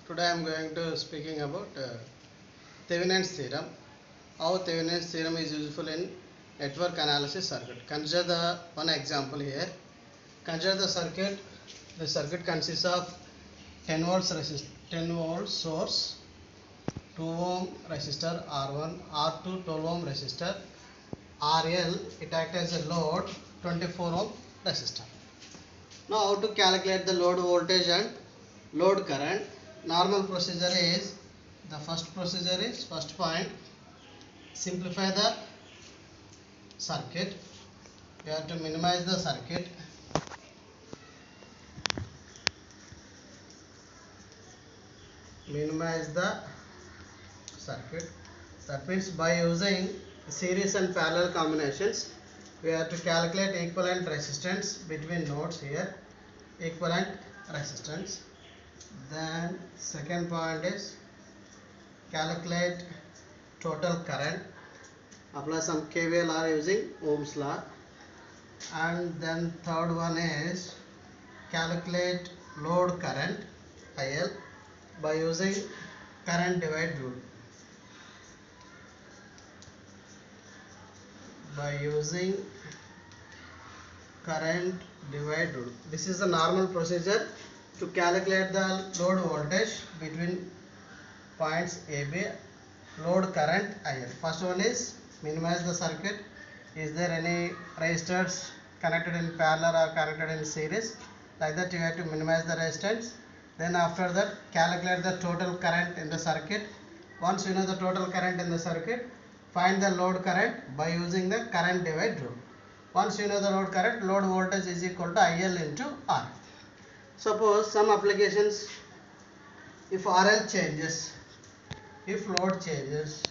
Today I am going to speaking about Thevenin's theorem. How Thevenin's theorem is useful in network analysis circuit. Consider the one example here. Consider the circuit. The circuit consists of 10 volts 10 volt source, 2 ohm resistor R1, R2 12 ohm resistor, RL it acts as a load 24 ohm resistor. Now how to calculate the load voltage and load current? Normal procedure is, the first procedure is, first point, simplify the circuit. You have to minimize the circuit. Minimize the circuit. That means by using series and parallel combinations, we have to calculate equivalent resistance between nodes here. Equivalent resistance. Then second point is calculate total current. Apply some KVL or using Ohm's law. And then third one is calculate load current IL by using current divide rule. By using current divide rule. This is the normal procedure to calculate the load voltage between points AB, load current IL. First one is minimize the circuit. Is there any resistors connected in parallel or connected in series? Like that you have to minimize the resistance. Then after that calculate the total current in the circuit. Once you know the total current in the circuit, find the load current by using the current divide rule. Once you know the load current, load voltage is equal to IL into R. Suppose some applications, if RL changes, if load changes,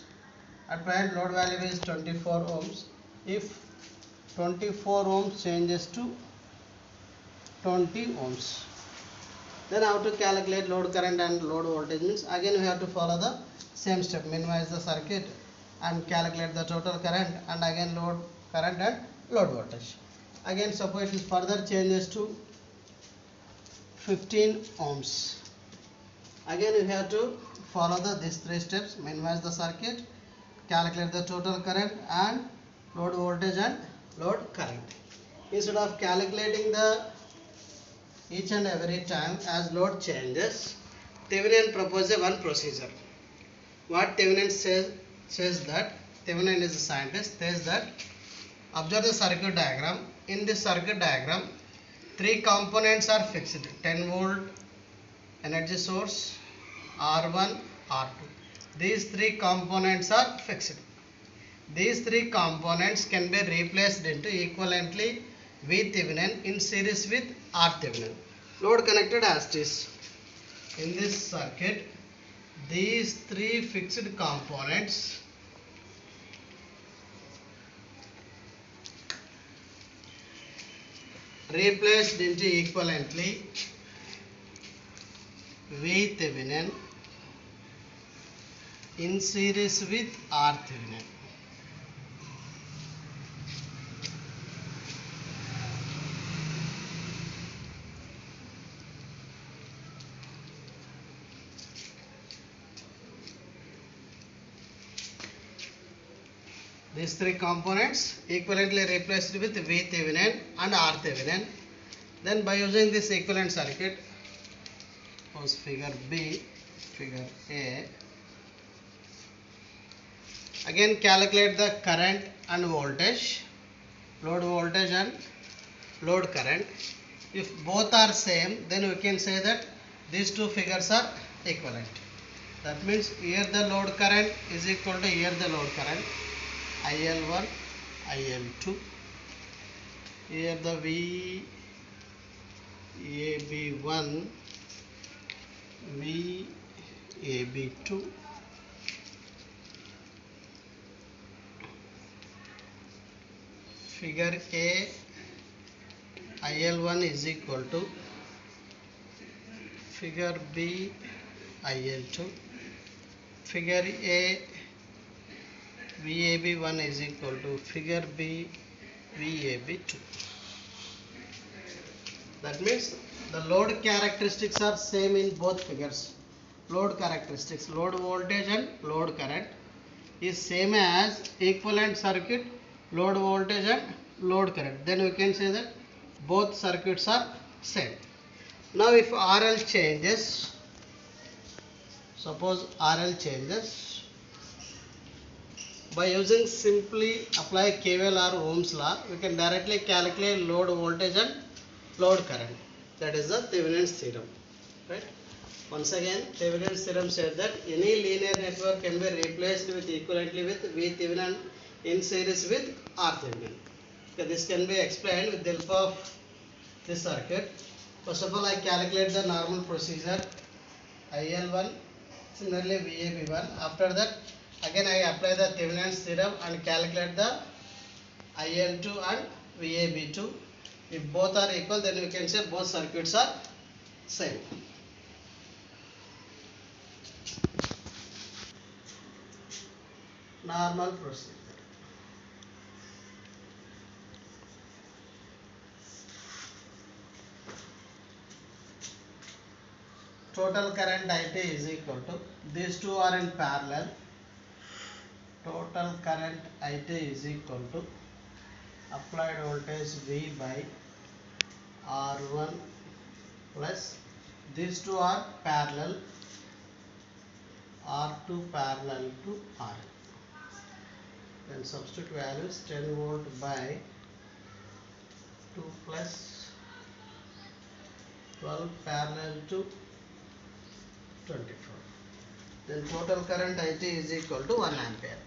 at present load value is 24 ohms. If 24 ohms changes to 20 ohms, then how to calculate load current and load voltage means, again we have to follow the same step. Minimize the circuit and calculate the total current, and again load current and load voltage. Again suppose it further changes to 15 ohms. Again you have to follow these three steps. Minimize the circuit, calculate the total current and load voltage and load current. Instead of calculating the each and every time as load changes, Thevenin proposes one procedure. What Thevenin says that, Thevenin is a scientist, says that observe the circuit diagram. In this circuit diagram, three components are fixed: 10 volt energy source, R1, R2. These three components are fixed. These three components can be replaced into equivalently V Thevenin in series with R Thevenin. Load connected as this. In this circuit, these three fixed components replaced into equivalently V Thevenin in series with R Thevenin. These three components equivalently replaced with V Thevenin and R Thevenin. Then by using this equivalent circuit, suppose figure B, figure A, again calculate the current and voltage, load voltage and load current. If both are same, then we can say that these two figures are equivalent. That means here the load current is equal to here the load current, IL1, IL2. Here the VAB1, VAB2. Figure A, IL1 is equal to figure B, IL2. Figure A, VAB1 is equal to figure B, VAB2. That means the load characteristics are same in both figures. load characteristics, load voltage and load current is same as equivalent circuit load voltage and load current. Then we can say that both circuits are same. Now if RL changes, suppose RL changes, by using simply apply KVL or Ohm's law, we can directly calculate load voltage and load current. That is the Thevenin's theorem, right? Once again, Thevenin's theorem said that any linear network can be replaced with equivalently with V Thevenin in series with R Thevenin. Okay, this can be explained with the help of this circuit. First of all, I calculate the normal procedure IL1, similarly VAB1. After that, again I apply the Thevenin's theorem and calculate the IL2 and VAB2. If both are equal, then we can say both circuits are same. Normal procedure. Total current IT is equal to, these two are in parallel. Total current IT is equal to applied voltage V by R1 plus, these two are parallel, R2 parallel to R. Then substitute values 10 volt by 2 plus 12 parallel to 24. Then total current IT is equal to 1 ampere.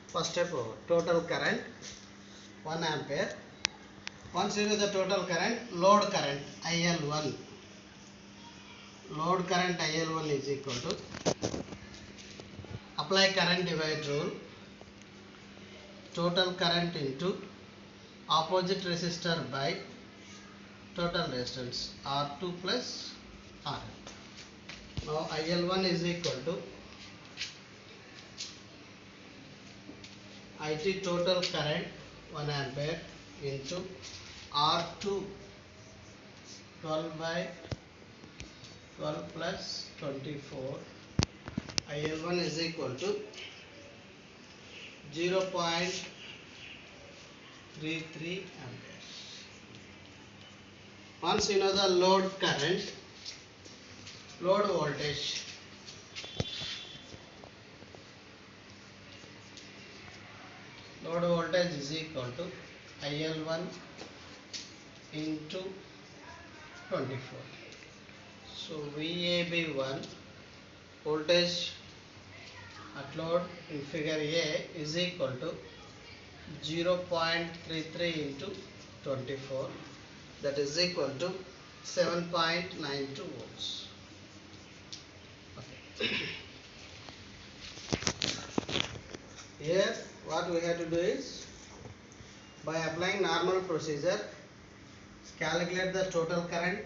First step over. Total current 1 ampere. Once you know the total current, load current IL1. Load current IL1 is equal to, apply current divide rule, total current into opposite resistor by total resistance R2 plus R. Now IL1 is equal to IT total current 1 ampere into R2 12 by 12 plus 24. IL1 is equal to 0.33 amperes. Once you know the load current, load voltage, load voltage is equal to IL1 into 24. So VAB1 voltage at load in figure A is equal to 0.33 into 24, that is equal to 7.92 volts. Okay. Here what we have to do is, by applying normal procedure, calculate the total current.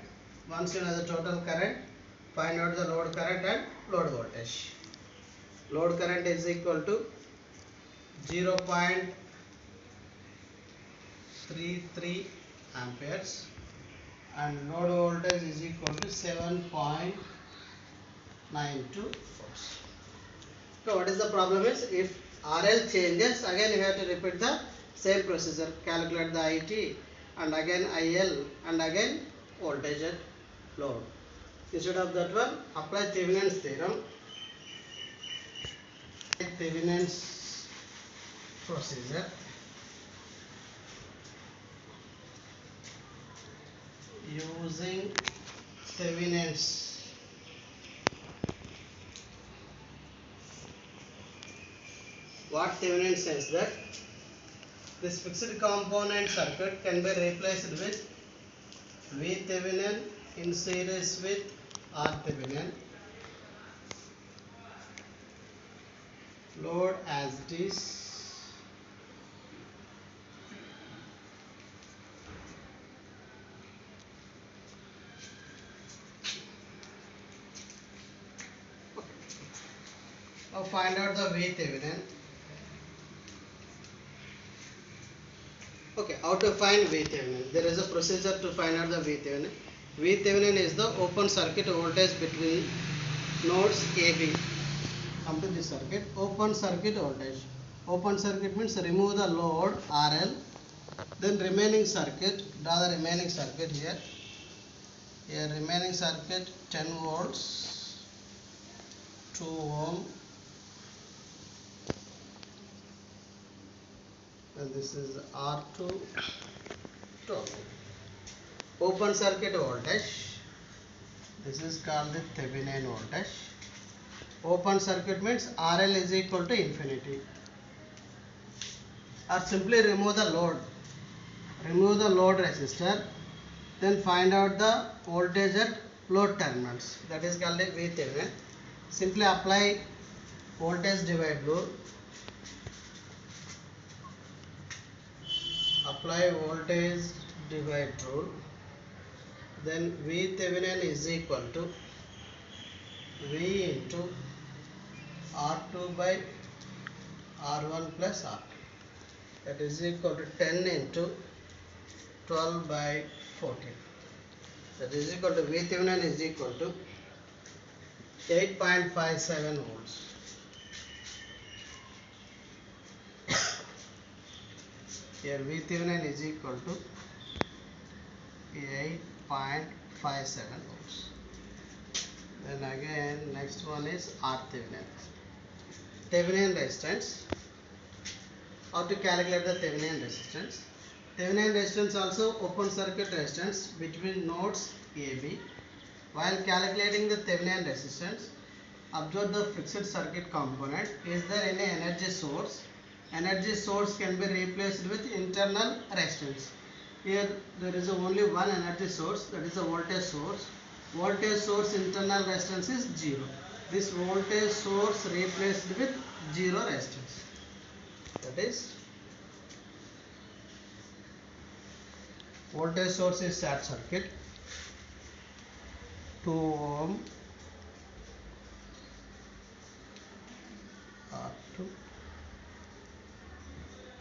Once you know the total current, find out the load current and load voltage. Load current is equal to 0.33 amperes and load voltage is equal to 7.92 volts. So what is the problem is, if RL changes, again you have to repeat the same procedure, calculate the IT and again IL and again voltage at load. Instead of that one, apply Thevenin's theorem. Thevenin's procedure. Using Thevenin's what Thevenin says that this fixed component circuit can be replaced with V Thevenin in series with R Thevenin, load as it is, now find out the V Thevenin. Okay, how to find V Thevenin? There is a procedure to find out the V Thevenin. VThevenin is the open circuit voltage between nodes AB. Come to this circuit, open circuit voltage. Open circuit means remove the load RL, then remaining circuit, draw the remaining circuit here. Here remaining circuit 10 volts, 2 ohm, and this is R2, 12. Open circuit voltage, this is called the Thevenin voltage. Open circuit means RL is equal to infinity. Or simply remove the load resistor, then find out the voltage at load terminals, that is called the VThevenin. Simply apply voltage divide rule. Apply voltage divide rule. Then VThevenin is equal to V into R2 by R1 plus R2. That is equal to 10 into 12 by 14. That is equal to VThevenin is equal to 8.57 volts. Here VThevenin is equal to 8.57 volts. Then again next one is RThevenin. Thevenin resistance. How to calculate the Thevenin resistance? Thevenin resistance also open circuit resistance between nodes AB. While calculating the Thevenin resistance, observe the fixed circuit component. Is there any energy source? Energy source can be replaced with internal resistance. Here there is only one energy source, that is a voltage source. Voltage source internal resistance is 0. This voltage source replaced with 0 resistance. That is, voltage source is short circuit, 2 ohm, R2,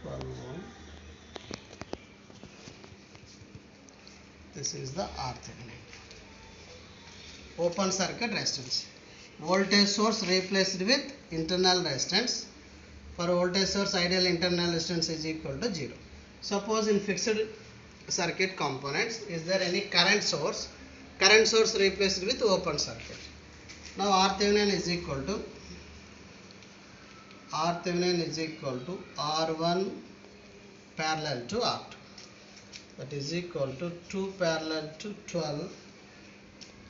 12 ohm. This is the RThevenin. Open circuit resistance. Voltage source replaced with internal resistance. For voltage source, ideal internal resistance is equal to 0. Suppose in fixed circuit components, is there any current source? Current source replaced with open circuit. Now RThevenin is equal to R1 parallel to R2. That is equal to 2 parallel to 12.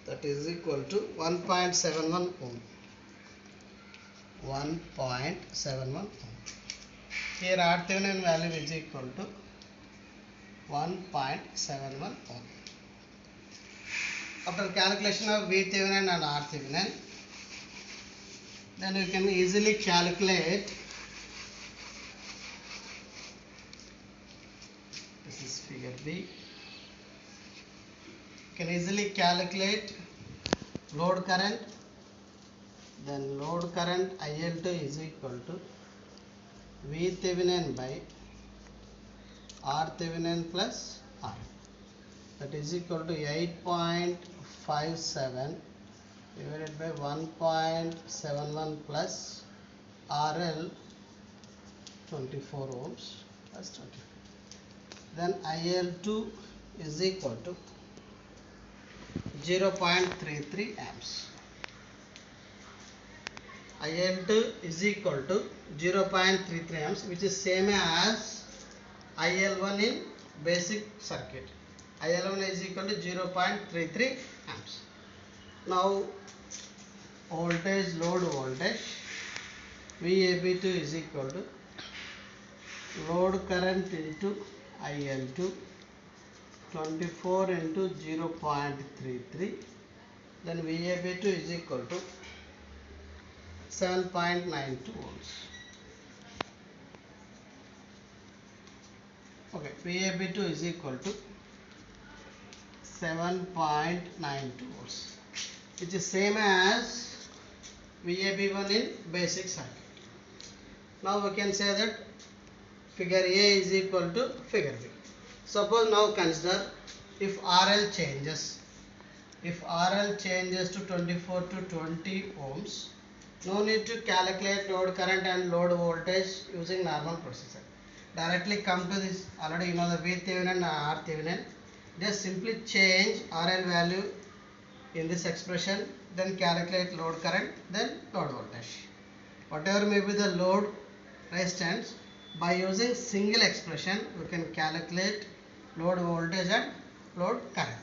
That is equal to 1.71 ohm. 1.71 ohm. Here RThevenin value is equal to 1.71 ohm. After calculation of VThevenin and RThevenin, then you can easily calculate. This is figure B. You can easily calculate load current. Then load current IL2 is equal to VThevenin by RThevenin plus R. That is equal to 8.57 divided by 1.71 plus RL 24 ohms plus 24. Then IL2 is equal to 0.33 amps. IL2 is equal to 0.33 amps, which is same as IL1 in basic circuit. IL1 is equal to 0.33 amps. Now voltage, load voltage, VAB2 is equal to load current into IL2, 24 into 0.33. Then VAB2 is equal to 7.92 volts. Okay, VAB2 is equal to 7.92 volts, which is same as VAB1 in basic circuit. Now we can say that figure A is equal to figure B. Suppose now consider if RL changes. If RL changes to 24 to 20 ohms, no need to calculate load current and load voltage using normal procedure. Directly come to this, already you know the V Thevenin and R Thevenin. Just simply change RL value in this expression, then calculate load current, then load voltage. Whatever may be the load resistance, by using single expression we can calculate load voltage and load current.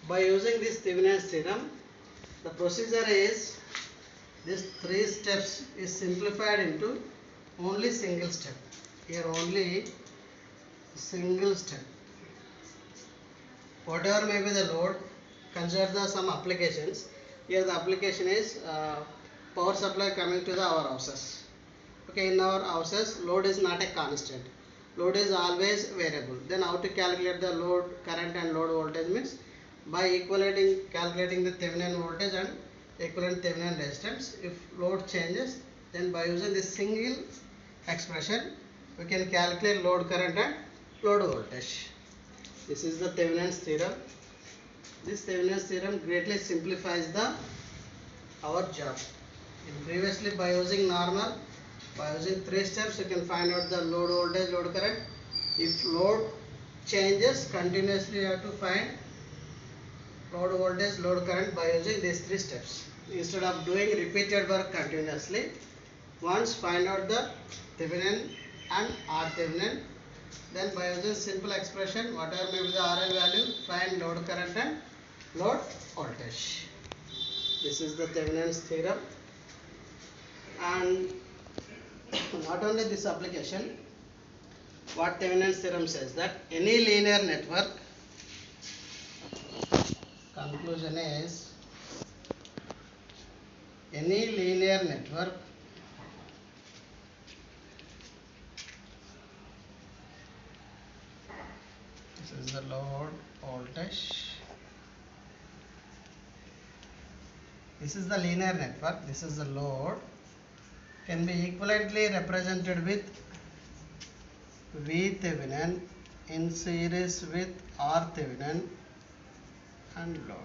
By using this Thevenin's theorem, the procedure is this 3 steps is simplified into only single step. Here only single step. Whatever may be the load, consider some applications. Here the application is power supply coming to our houses. Okay, in our houses load is not a constant. Load is always variable. Then how to calculate the load current and load voltage means by calculating the Thevenin voltage and equivalent Thevenin resistance. If load changes, then by using this single expression we can calculate load current and load voltage. This is the Thevenin's theorem. This Thevenin's theorem greatly simplifies our job. Previously by using normal, by using 3 steps you can find out the load voltage, load current. If load changes, continuously you have to find load voltage, load current by using these 3 steps. Instead of doing repeated work continuously, once find out the Thevenin and R Thevenin, then by using simple expression, whatever may be the RL value, find load current and load voltage. This is the Thevenin's theorem. And not only this application, what Thevenin's theorem says that any linear network, conclusion is any linear network this is the load voltage, this is the linear network, this is the load, can be equivalently represented with V Thevenin in series with R Thevenin and load.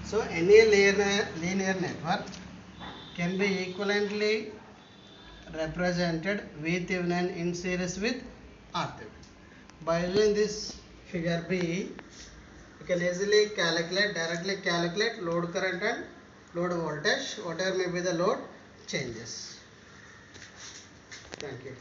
So any linear network can be equivalently represented V Thevenin in series with R Thevenin. By using this figure B, you can easily directly calculate load current and load voltage, whatever may be the load changes. Thank you.